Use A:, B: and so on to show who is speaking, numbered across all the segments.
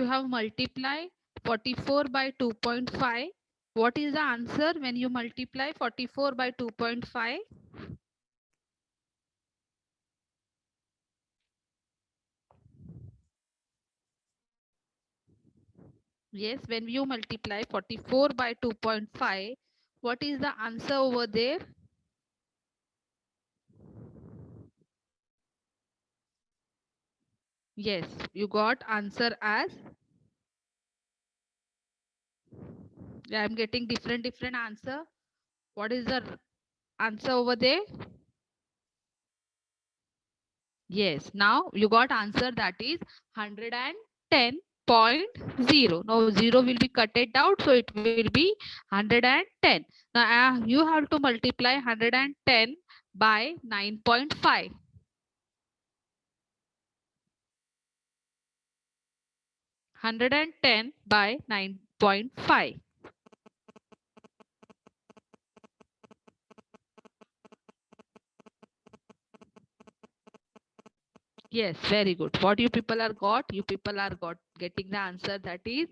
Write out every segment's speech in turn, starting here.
A: you have multiplied 44 by 2.5. What is the answer when you multiply 44 by 2.5? Yes, when you multiply 44 by 2.5, what is the answer over there? Yes, you got answer as, yeah, I'm getting different answer. What is the answer over there? Yes, now you got answer that is 110.0. Now 0 will be cutted out, so it will be 110. Now you have to multiply 110 by 9.5. 110 by 9.5. Yes, very good. What you people are got? You people are got getting the answer that is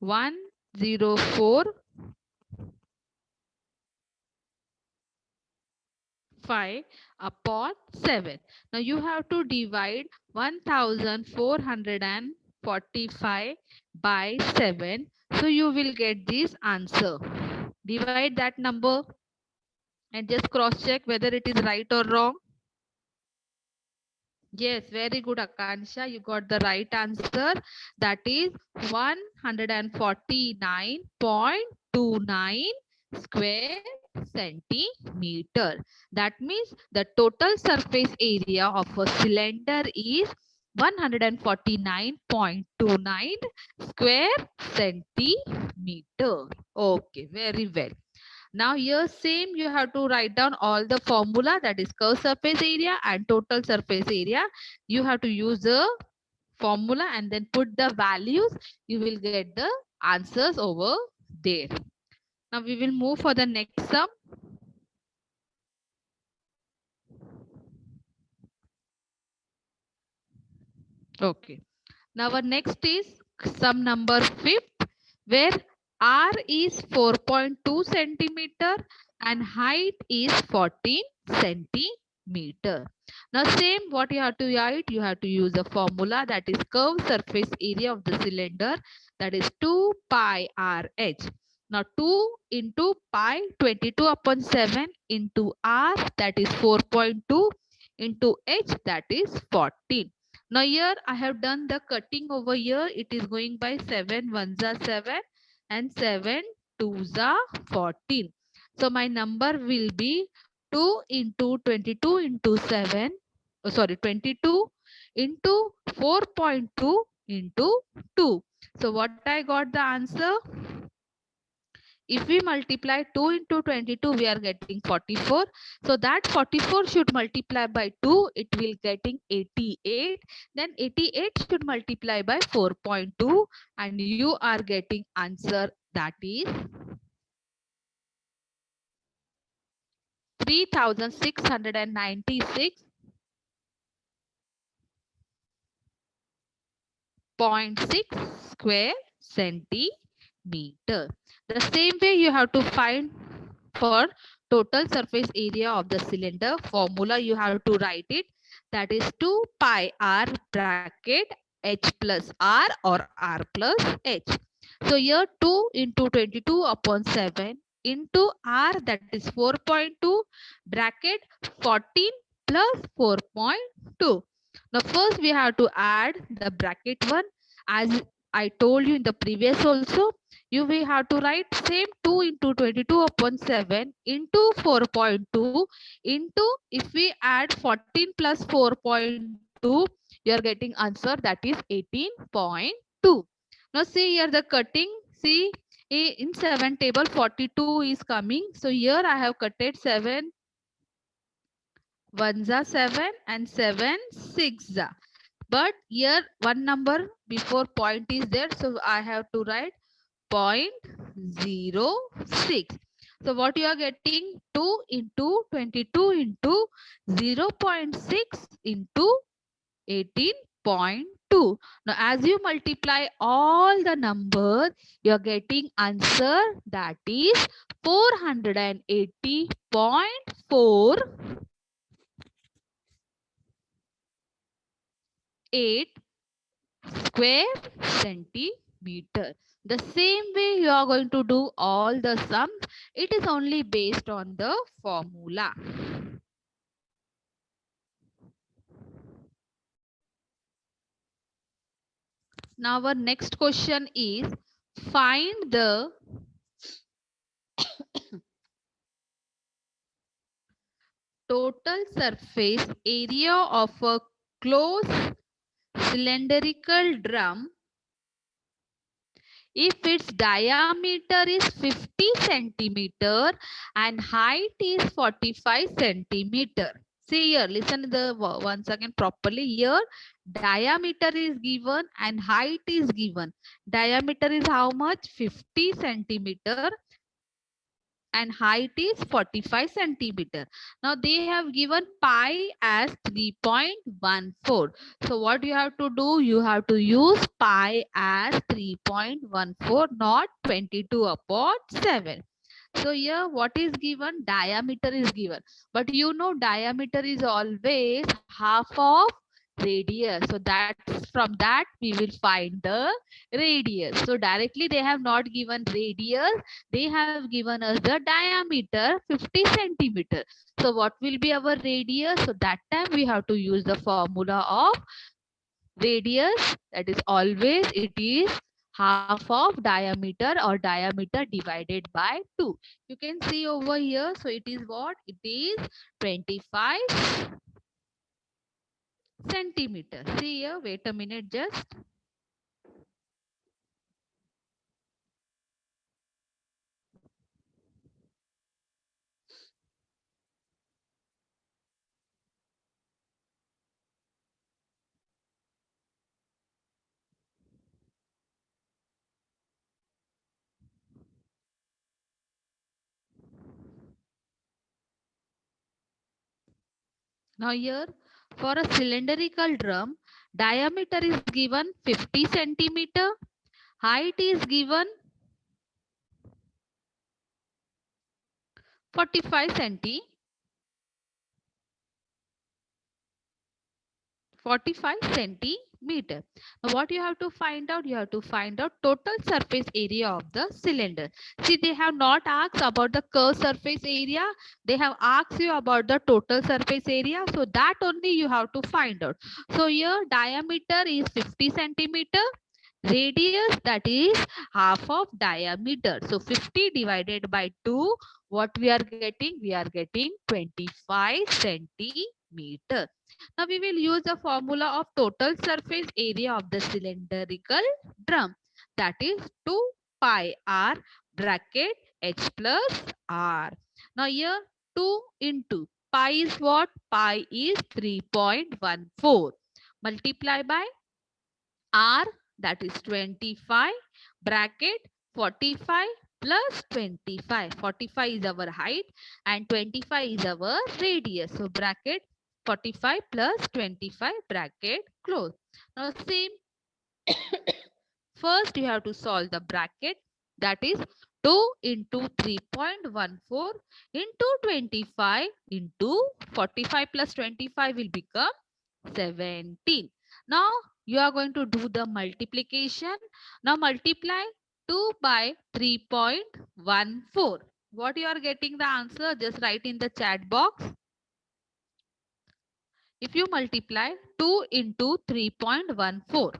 A: 104.5 upon 7. Now you have to divide 1445 by 7. So you will get this answer. Divide that number and just cross check whether it is right or wrong. Yes, very good, Akansha. You got the right answer. That is 149.29 square centimeter. That means the total surface area of a cylinder is 149.29 square centimeter. Okay, very well. Now here same you have to write down all the formula, that is curved surface area and total surface area. You have to use the formula and then put the values. You will get the answers over there. Now we will move for the next sum. Okay. Now our next is sum number 5th, where R is 4.2 centimeter and height is 14 centimeter. Now same what you have to write, you have to use a formula, that is curved surface area of the cylinder, that is 2 pi RH. Now 2 into pi, 22 upon 7 into R, that is 4.2, into H, that is 14. Now here I have done the cutting over here. It is going by 7 ones are 7 and 7 twos are 14. So my number will be 2 into 22 into 7. Oh, sorry, 22 into 4.2 into 2. So what I got the answer? If we multiply 2 into 22, we are getting 44. So that 44 should multiply by 2, it will getting 88. Then 88 should multiply by 4.2 and you are getting answer that is 3696.6 square centimeter. The same way you have to find for total surface area of the cylinder. Formula you have to write it, that is 2 pi r bracket h plus r or r plus h. So here 2 into 22 upon 7 into r, that is 4.2 bracket 14 plus 4.2. Now first we have to add the bracket one. As I told you in the previous also, you will have to write same 2 into 22 upon 7 into 4.2 into, if we add 14 plus 4.2, you are getting answer that is 18.2. Now see here the cutting. See in 7 table 42 is coming. So here I have cutted 7 ones are 7 and 7 6 are. But here one number before point is there. So I have to write 0.06. So what you are getting? 2 into 22 into 0.6 into 18.2. 2. Now, as you multiply all the numbers, you are getting answer that is 480.48 square centimeter. The same way you are going to do all the sums. It is only based on the formula. Now our next question is find the total surface area of a closed cylindrical drum if its diameter is 50 centimeter and height is 45 centimeter. See here, listen the once again properly. Here diameter is given and height is given. Diameter is how much? 50 centimeter and height is 45 centimeter. Now they have given pi as 3.14. So what you have to do? You have to use pi as 3.14, not 22 upon 7. So here what is given? Diameter is given. But you know diameter is always half of radius. So that's from that we will find the radius. So directly they have not given radius. They have given us the diameter 50 centimeter. So what will be our radius? So that time we have to use the formula of radius, that is always it is half of diameter or diameter divided by 2. You can see over here. So it is what? It is 25 centimeter. See here, wait a minute just. Now here for a cylindrical drum, diameter is given 50 centimeter, height is given 45 centimeter. 45 centimeter. Now what you have to find out? You have to find out total surface area of the cylinder. See, they have not asked about the curved surface area. They have asked you about the total surface area. So that only you have to find out. So here diameter is 50 centimeter. Radius, that is half of diameter. So 50 divided by 2, what we are getting? We are getting 25 centimeter. Now we will use the formula of total surface area of the cylindrical drum, that is 2 pi r bracket h plus r. Now here 2 into pi is what? Pi is 3.14. Multiply by r, that is 25 bracket 45 plus 25. 45 is our height and 25 is our radius. So bracket 45 plus 25 bracket close. Now same, first you have to solve the bracket, that is 2 into 3.14 into 25 into 45 plus 25 will become 17. Now you are going to do the multiplication. Now multiply 2 by 3.14. What you are getting the answer? Just write in the chat box. If you multiply 2 into 3.14.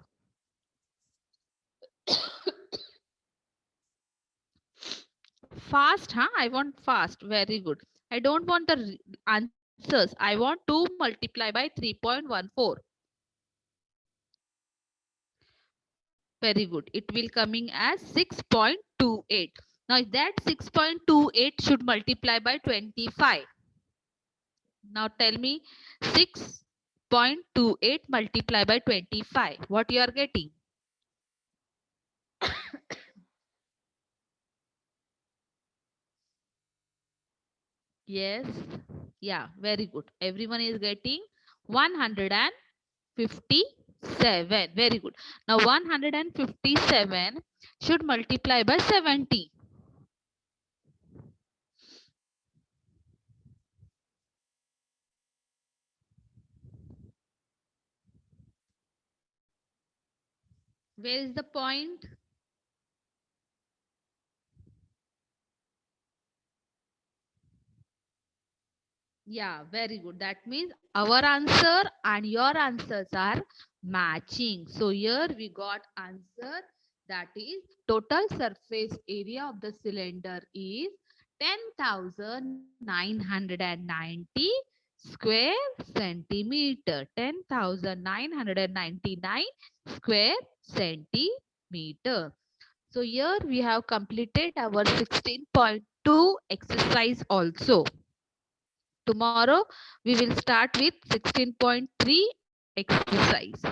A: Fast, huh? I want fast. Very good. I don't want the answers. I want 2 multiply by 3.14. Very good. It will coming as 6.28. Now that 6.28 should multiply by 25. Now tell me 6.28 multiply by 25. What you are getting? Yes. Yeah, very good. Everyone is getting 150 7. Very good. Now 157 should multiply by 70. Where is the point? Yeah, very good. That means our answer and your answers are matching. So here we got answer, that is total surface area of the cylinder is 10,990 square centimeter. 10,999 square centimeter. So here we have completed our 16.2 exercise also. Tomorrow we will start with 16.3 exercise.